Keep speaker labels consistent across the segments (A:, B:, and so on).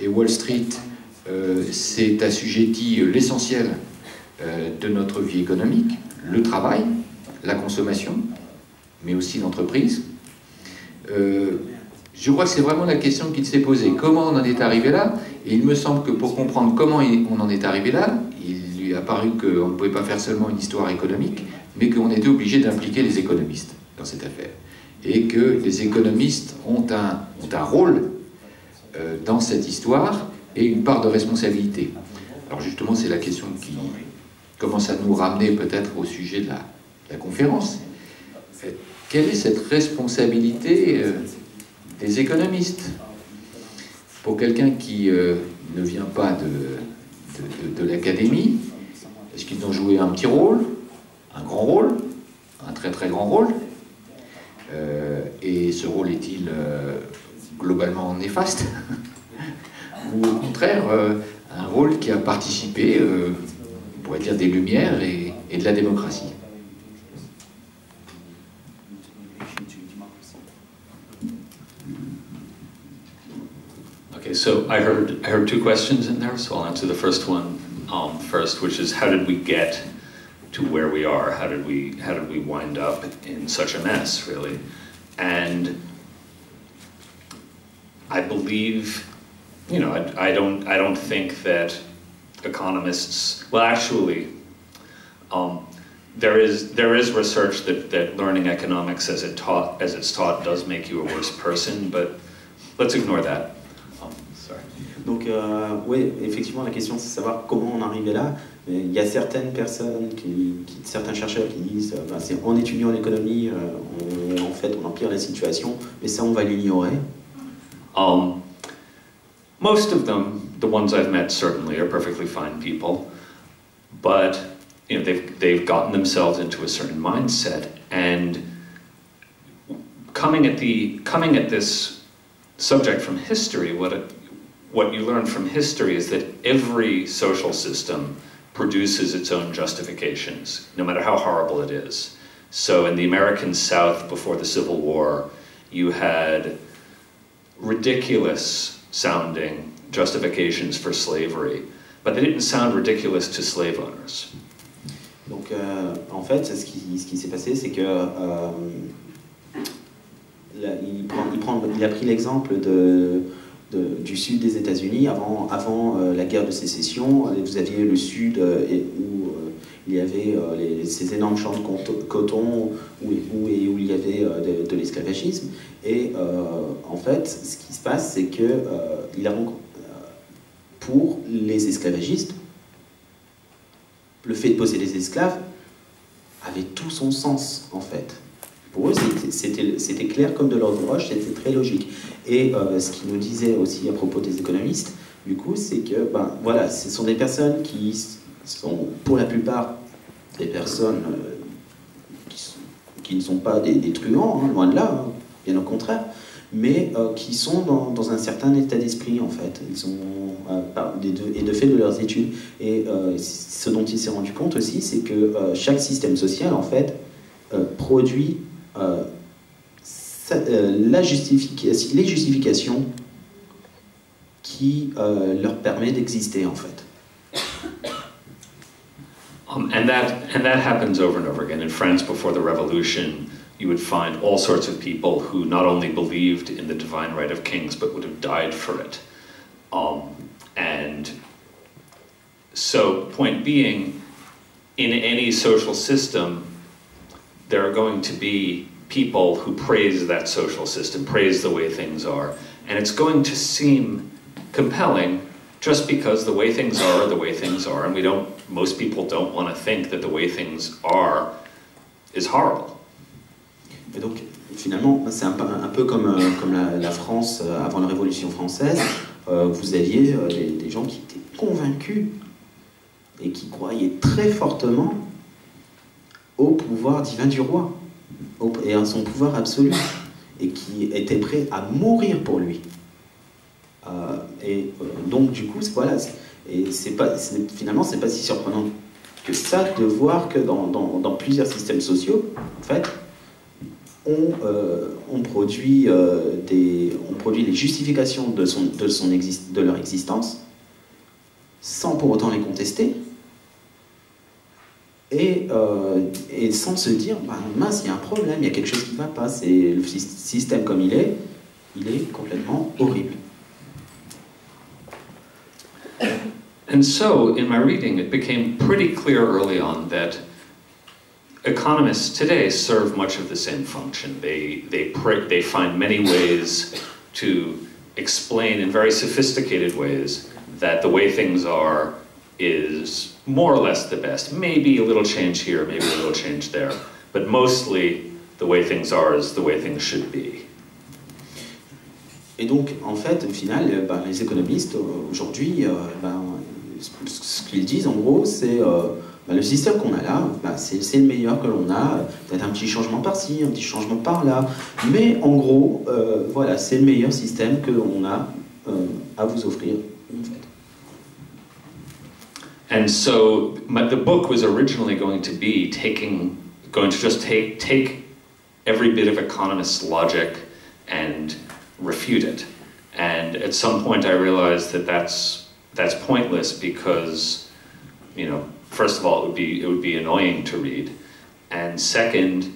A: et Wall Street s'est assujetti l'essentiel de notre vie économique, le travail, la consommation, mais aussi l'entreprise. Je crois que c'est vraiment la question qu'il s'est posée. Comment on en est arrivé là? Et il me semble que pour comprendre comment on en est arrivé là, il lui a paru qu'on ne pouvait pas faire seulement une histoire économique, mais qu'on était obligé d'impliquer les économistes dans cette affaire. Et que les économistes ont un rôle dans cette histoire et une part de responsabilité. Alors justement, c'est la question qui commence à nous ramener peut-être au sujet de la conférence. Quelle est cette responsabilité des économistes? Pour quelqu'un qui ne vient pas de l'académie, est-ce qu'ils ont joué un petit rôle, un grand rôle, un très très grand rôle? Et ce rôle est-il globalement néfaste? Ou au contraire, un rôle qui a participé, on pourrait dire, des Lumières et de la démocratie?
B: Okay, so I heard two questions in there, so I'll answer the first one first, which is how did we get to where we are? How did we wind up in such a mess, really? And I believe, you know, I don't think that economists, well, actually, there is research that learning economics as it's taught does make you a worse person, but let's ignore that.
C: Donc, oui, effectivement, la question c'est de savoir comment on est arrivé là. Mais il y a certaines personnes, certains chercheurs qui disent c'est en étudiant l'économie, en fait, on empire la situation, mais ça, on va l'ignorer.
B: Most of them, the ones I've met certainly, are perfectly fine people, but you know, they've gotten themselves into a certain mindset, and coming at this subject from history, what you learn from history is that every social system produces its own justifications, no matter how horrible it is. So in the American South before the Civil War, you had ridiculous sounding justifications for slavery, but they didn't sound ridiculous to slave owners.
C: Donc en fait, ce qui s'est passé, c'est que il a pris l'exemple du sud des États-Unis avant la guerre de sécession. Vous aviez le sud où il y avait ces énormes champs de coton où il y avait de l'esclavagisme. Et en fait, ce qui se passe, c'est que pour les esclavagistes, le fait de posséder des esclaves avait tout son sens, en fait. Pour eux, c'était clair comme de l'or de roche, c'était très logique. Et ce qu'il nous disait aussi à propos des économistes, du coup, c'est que, voilà, ce sont des personnes qui sont, pour la plupart, des personnes qui ne sont pas des truands, hein, loin de là, hein, bien au contraire, mais qui sont dans un certain état d'esprit, en fait. Ils sont, et de fait de leurs études. Et ce dont il s'est rendu compte aussi, c'est que chaque système social, en fait, produit les justifications qui leur permet d'exister, en fait.
B: And that happens over and over again. In France, before the revolution, you would find all sorts of people who not only believed in the divine right of kings, but would have died for it. And so, point being, in any social system, there are going to be people who praise that social system, praise the way things are, and it's going to seem compelling just because the way things are the way things are, and most people don't want to think that the way things are is horrible.
C: Et donc, finalement, c'est un peu comme la France avant la Révolution française. Vous aviez des gens qui étaient convaincus et qui croyaient très fortement au pouvoir divin du roi et à son pouvoir absolu, et qui étaient prêts à mourir pour lui. Donc, du coup, voilà. Et finalement, c'est pas si surprenant que ça de voir que dans plusieurs systèmes sociaux, en fait, on produit les justifications de leur existence sans pour autant les contester et sans se dire bah, mince, il y a un problème, il y a quelque chose qui ne va pas, c'est le système comme il est complètement horrible.
B: And so, in my reading, it became pretty clear early on that economists today serve much of the same function. They find many ways to explain in very sophisticated ways that the way things are is more or less the best. Maybe a little change here, maybe a little change there, but mostly the way things are is the way things should be.
C: Et donc, en fait, au final, les économistes, aujourd'hui, ce qu'ils disent, en gros, c'est le système qu'on a là, c'est le meilleur que l'on a, peut-être un petit changement par-ci, un petit changement par-là, mais en gros, voilà, c'est le meilleur système que l'on a à vous offrir, en fait.
B: And so, the book was originally going to be going to just take every bit of economist logic and refute it. And at some point I realized that that's pointless because, you know, first of all, it would be annoying to read, and second,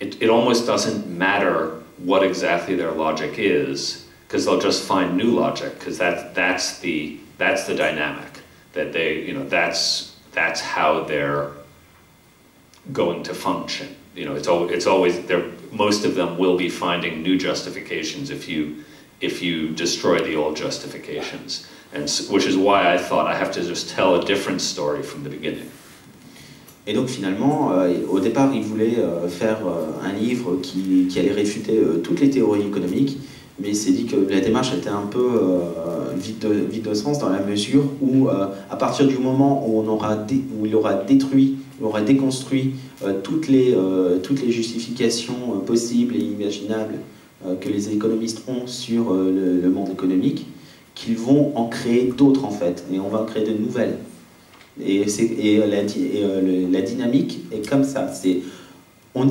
B: it almost doesn't matter what exactly their logic is, because they'll just find new logic, because that's the dynamic that they, you know, that's how they're going to function. You know, it's always there. Most of them will be finding new justifications if you destroy the old justifications. And which is why I thought I have to just tell a different story from the beginning.
C: Et donc finalement, au départ, il voulait faire un livre qui allait réfuter toutes les théories économiques, mais il s'est dit que la démarche était un peu vide de sens dans la mesure où, à partir du moment où il aura détruit, il aura déconstruit toutes les justifications possibles et imaginables que les économistes ont sur le monde économique, qu'ils vont en créer d'autres en fait, et on va en créer de nouvelles. Et la dynamique est comme ça. On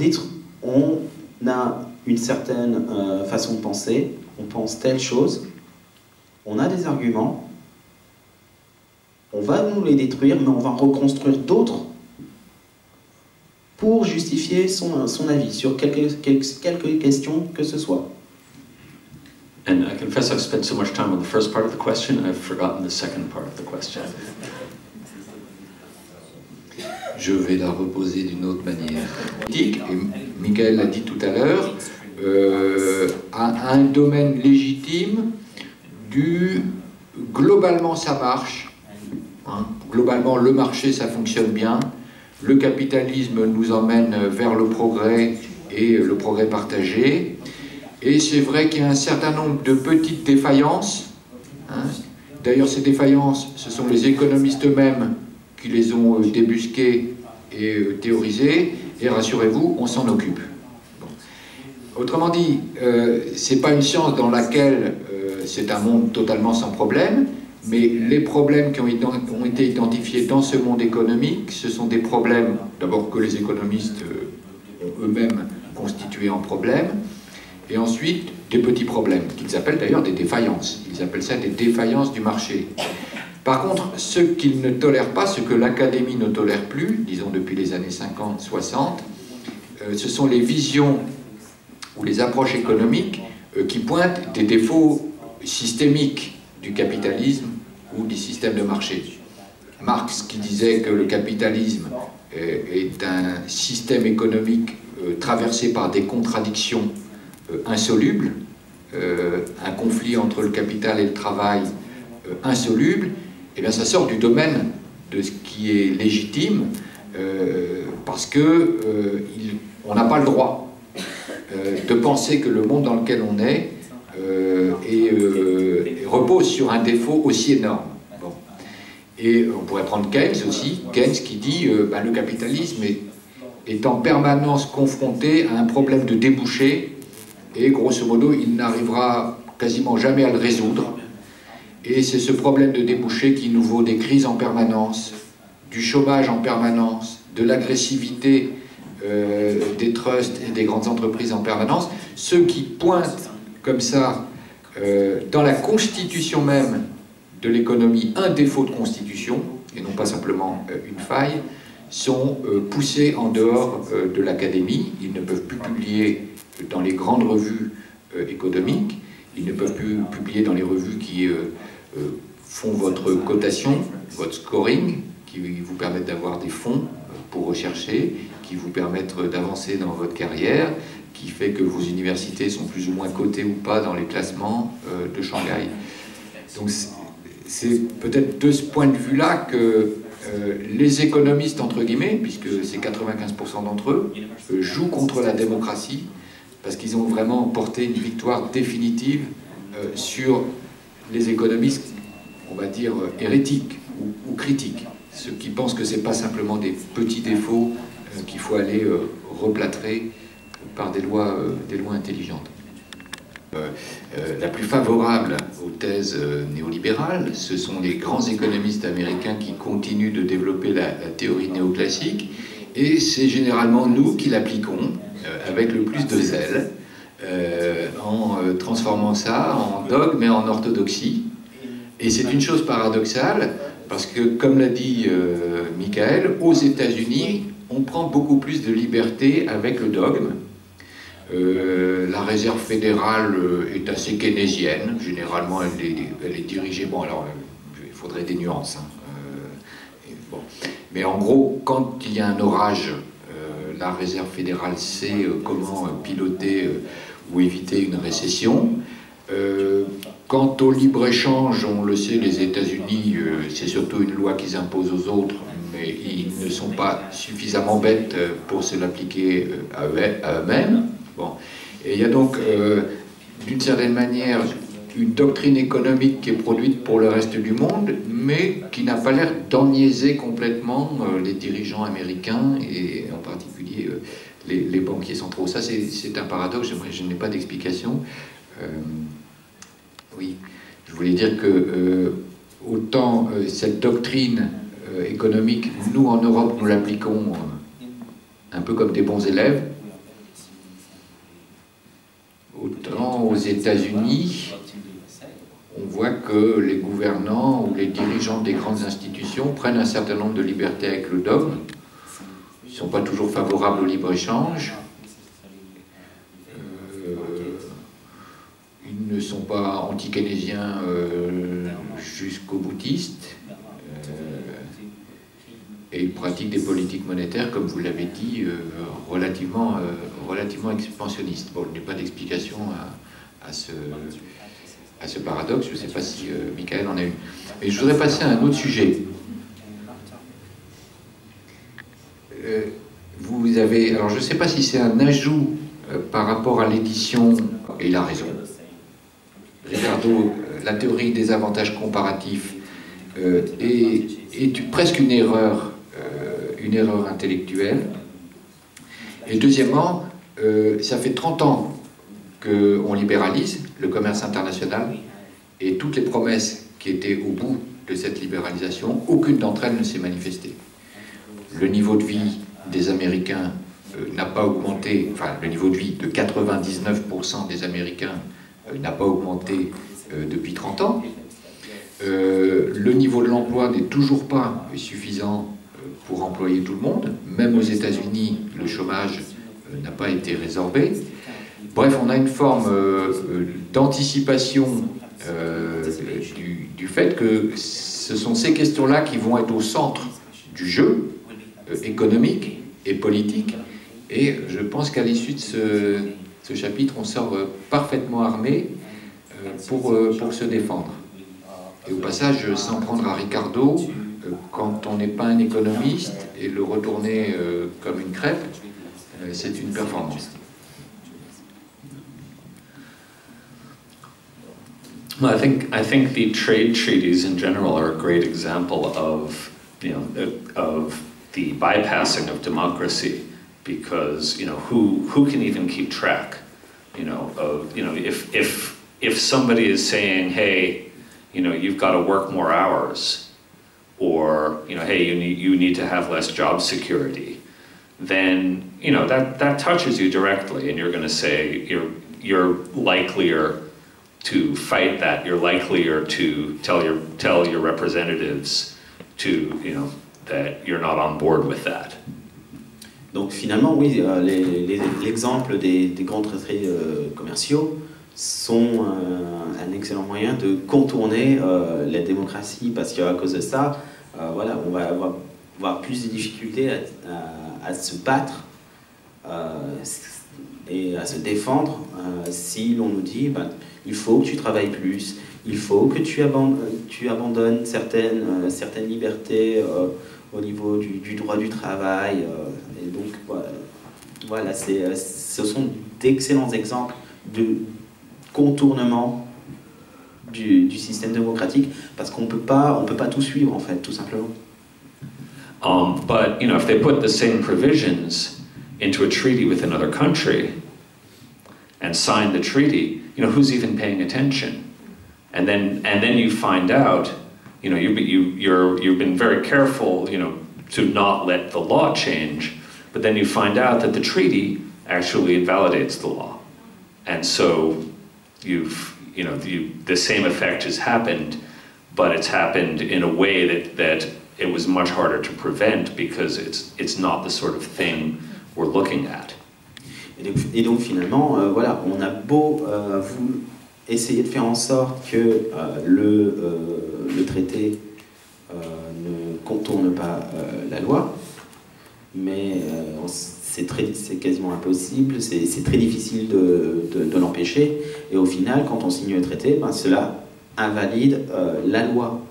C: a une certaine façon de penser, on pense telle chose, on a des arguments, on va nous les détruire, mais on va reconstruire d'autres pour justifier son avis sur quelques questions que ce soit.
B: And I confess I've spent so much time on the first part of the question, I've forgotten the second part of the question.
A: Je vais la reposer d'une autre manière. Et Michael l'a dit tout à l'heure, un domaine légitime globalement ça marche, hein, globalement le marché ça fonctionne bien, le capitalisme nous emmène vers le progrès et le progrès partagé, et c'est vrai qu'il y a un certain nombre de petites défaillances, hein. D'ailleurs ces défaillances ce sont les économistes eux-mêmes qui les ont débusquées et théorisées, et rassurez-vous, on s'en occupe. Bon. Autrement dit, c'est pas une science dans laquelle c'est un monde totalement sans problème, mais les problèmes qui ont été identifiés dans ce monde économique, ce sont des problèmes, d'abord que les économistes ont eux-mêmes constitués en problèmes, et ensuite des petits problèmes, qu'ils appellent d'ailleurs des défaillances. Ils appellent ça des défaillances du marché. Par contre, ce qu'ils ne tolèrent pas, ce que l'Académie ne tolère plus, disons depuis les années 50-60, ce sont les visions ou les approches économiques qui pointent des défauts systémiques du capitalisme ou du système de marché. Marx qui disait que le capitalisme est un système économique traversé par des contradictions insolubles, un conflit entre le capital et le travail insoluble, et bien ça sort du domaine de ce qui est légitime, parce que on n'a pas le droit de penser que le monde dans lequel on est repose sur un défaut aussi énorme. Bon. Et on pourrait prendre Keynes aussi, Keynes qui dit le capitalisme est en permanence confronté à un problème de débouché, et grosso modo il n'arrivera quasiment jamais à le résoudre. Et c'est ce problème de débouché qui nous vaut des crises en permanence, du chômage en permanence, de l'agressivité des trusts et des grandes entreprises en permanence, ceux qui pointent comme ça dans la constitution même de l'économie un défaut de constitution, et non pas simplement une faille, sont poussés en dehors de l'académie. Ils ne peuvent plus publier dans les grandes revues économiques, ils ne peuvent plus publier dans les revues qui font votre cotation, votre scoring, qui vous permettent d'avoir des fonds pour rechercher, qui vous permettent d'avancer dans votre carrière, qui fait que vos universités sont plus ou moins cotées ou pas dans les classements de Shanghai. Donc c'est peut-être de ce point de vue-là que les économistes, entre guillemets, puisque c'est 95% d'entre eux, jouent contre la démocratie, parce qu'ils ont vraiment porté une victoire définitive sur les économistes, on va dire, hérétiques ou critiques, ceux qui pensent que ce n'est pas simplement des petits défauts qu'il faut aller replâtrer par des lois intelligentes. La plus favorable aux thèses néolibérales, ce sont les grands économistes américains qui continuent de développer la théorie néoclassique, et c'est généralement nous qui l'appliquons avec le plus de zèle, en transformant ça en dogme et en orthodoxie. Et c'est une chose paradoxale, parce que, comme l'a dit Michael, aux États-Unis, on prend beaucoup plus de liberté avec le dogme. La réserve fédérale est assez keynésienne, généralement elle est dirigée, bon alors il faudrait des nuances, hein. Bon. Mais en gros, quand il y a un orage, la réserve fédérale sait comment piloter ou éviter une récession. Quant au libre-échange, on le sait, les États-Unis, c'est surtout une loi qu'ils imposent aux autres, mais ils ne sont pas suffisamment bêtes pour se l'appliquer à eux-mêmes. Bon. Et il y a donc, d'une certaine manière, une doctrine économique qui est produite pour le reste du monde, mais qui n'a pas l'air d'enniaiser complètement les dirigeants américains, et en particulier les banquiers centraux. Ça, c'est un paradoxe, je n'ai pas d'explication. Oui, je voulais dire que autant cette doctrine économique, nous en Europe, nous l'appliquons un peu comme des bons élèves, autant aux États-Unis, on voit que les gouvernants ou les dirigeants des grandes institutions prennent un certain nombre de libertés avec le dogme. Ils ne sont pas toujours favorables au libre-échange. Ils ne sont pas anti-keynésiens jusqu'aux bouddhistes. Et ils pratiquent des politiques monétaires, comme vous l'avez dit, relativement expansionnistes. Bon, il n'y a pas d'explication à ce paradoxe. Je ne sais pas si Michael en a une. Mais je voudrais passer à un autre sujet. Vous avez, alors je ne sais pas si c'est un ajout par rapport à l'édition, et il a raison. Ricardo, la théorie des avantages comparatifs est presque une erreur intellectuelle. Et deuxièmement, ça fait 30 ans qu'on libéralise le commerce international, et toutes les promesses qui étaient au bout de cette libéralisation, aucune d'entre elles ne s'est manifestée. Le niveau de vie des Américains n'a pas augmenté, enfin le niveau de vie de 99% des Américains n'a pas augmenté depuis 30 ans. Le niveau de l'emploi n'est toujours pas suffisant pour employer tout le monde. Même aux États-Unis, le chômage n'a pas été résorbé. Bref, on a une forme d'anticipation du fait que ce sont ces questions-là qui vont être au centre du jeu économique et politique. Et je pense qu'à l'issue de ce chapitre, on sort parfaitement armé pour se défendre. Et au passage, s'en prendre à Ricardo, quand on n'est pas un économiste, et le retourner comme une crêpe, c'est une performance.
B: Well, I think the trade treaties in general are a great example of, of the bypassing of democracy, because, who can even keep track, if somebody is saying, hey, you've got to work more hours, or, hey, you need to have less job security, then you know, that touches you directly, and you're going to say you're likelier to fight that. You're likelier to tell your representatives to, you know, that you're not on board with that.
C: Donc finalement, oui, l'exemple des grands traités commerciaux sont un excellent moyen de contourner la démocratie, parce qu'à cause de ça, voilà, on va avoir plus de difficultés à se battre et à se défendre si l'on nous dit il faut que tu travailles plus, il faut que tu abandonnes certaines libertés au niveau du droit du travail. Et donc voilà, ce sont d'excellents exemples de contournement du système démocratique, parce qu'on peut pas tout suivre en fait, tout simplement.
B: But you know, if they put the same provisions into a treaty with another country and sign the treaty, you know, who's even paying attention? And then you find out, you know, you've been very careful, you know, to not let the law change, but then you find out that the treaty actually invalidates the law, and so the same effect has happened, but it's happened in a way that it was much harder to prevent, because it's not the sort of thing we're looking at.
C: Et donc finalement, voilà, on a beau essayer de faire en sorte que le traité ne contourne pas la loi, mais c'est quasiment impossible, c'est très difficile de l'empêcher, et au final, quand on signe le traité, cela invalide la loi.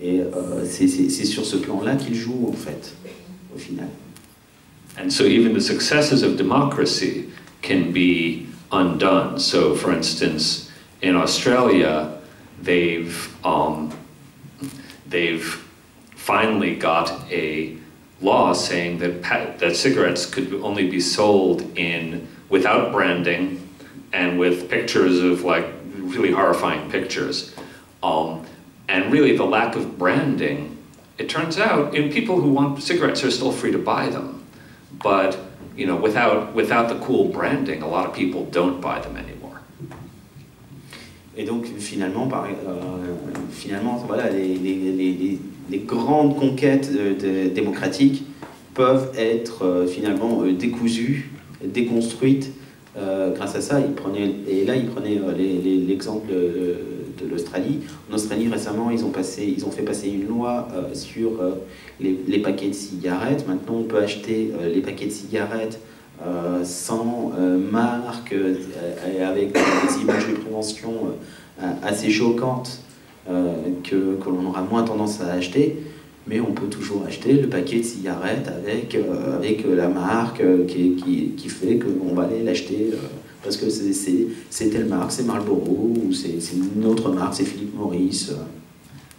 C: Et c'est sur ce plan-là qu'il joue, en fait, au final.
B: And so even the successes of democracy can be undone. So, for instance, in Australia, they've finally got a law saying that cigarettes could only be sold without branding and with pictures of, like, really horrifying pictures. And really, the lack of branding, it turns out, people who want cigarettes are still free to buy them. But, you know, without the cool branding, a lot of people don't buy them anymore.
C: Et donc finalement, voilà, les grandes conquêtes démocratiques peuvent être finalement décousues, déconstruites grâce à ça. Il prenait l'exemple de l'Australie. En Australie, récemment, ils ont fait passer une loi sur les paquets de cigarettes. Maintenant, on peut acheter les paquets de cigarettes sans marque, avec des images de prévention assez choquantes que l'on aura moins tendance à acheter, mais on peut toujours acheter le paquet de cigarettes avec la marque qui fait qu'on va aller l'acheter parce que c'est telle marque, c'est Marlboro, ou c'est une autre marque, c'est Philip Morris.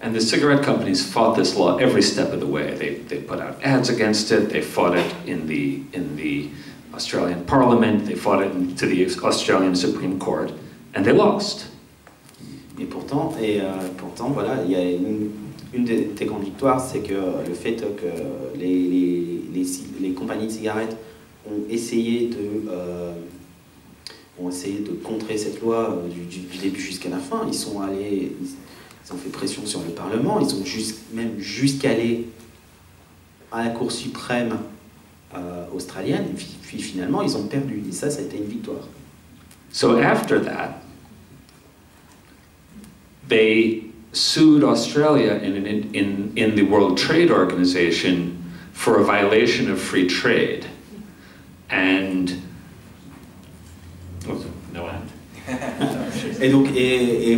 B: And the cigarette companies fought this law every step of the way. They put out ads against it. They fought it in the Australian Parliament. They fought it to the Australian Supreme Court, and they lost.
C: Et pourtant, voilà, il y a une des grandes victoires, c'est que le fait que les compagnies de cigarettes ont essayé de contrer cette loi du début jusqu'à la fin. Ils ont fait pression sur le Parlement, ils sont même jusqu'à aller à la Cour suprême australienne, puis finalement ils ont perdu, et ça a été une victoire.
B: So after that, they sued Australia in the World Trade Organization for a violation of free trade. And no end.
C: Et donc, et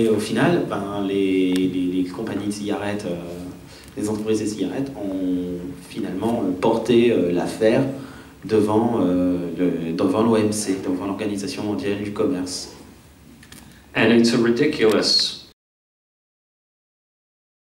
C: au final, les compagnies de cigarettes, les entreprises de cigarettes ont finalement porté l'affaire devant l'OMC, devant l'Organisation mondiale du commerce.
B: And it's a ridiculous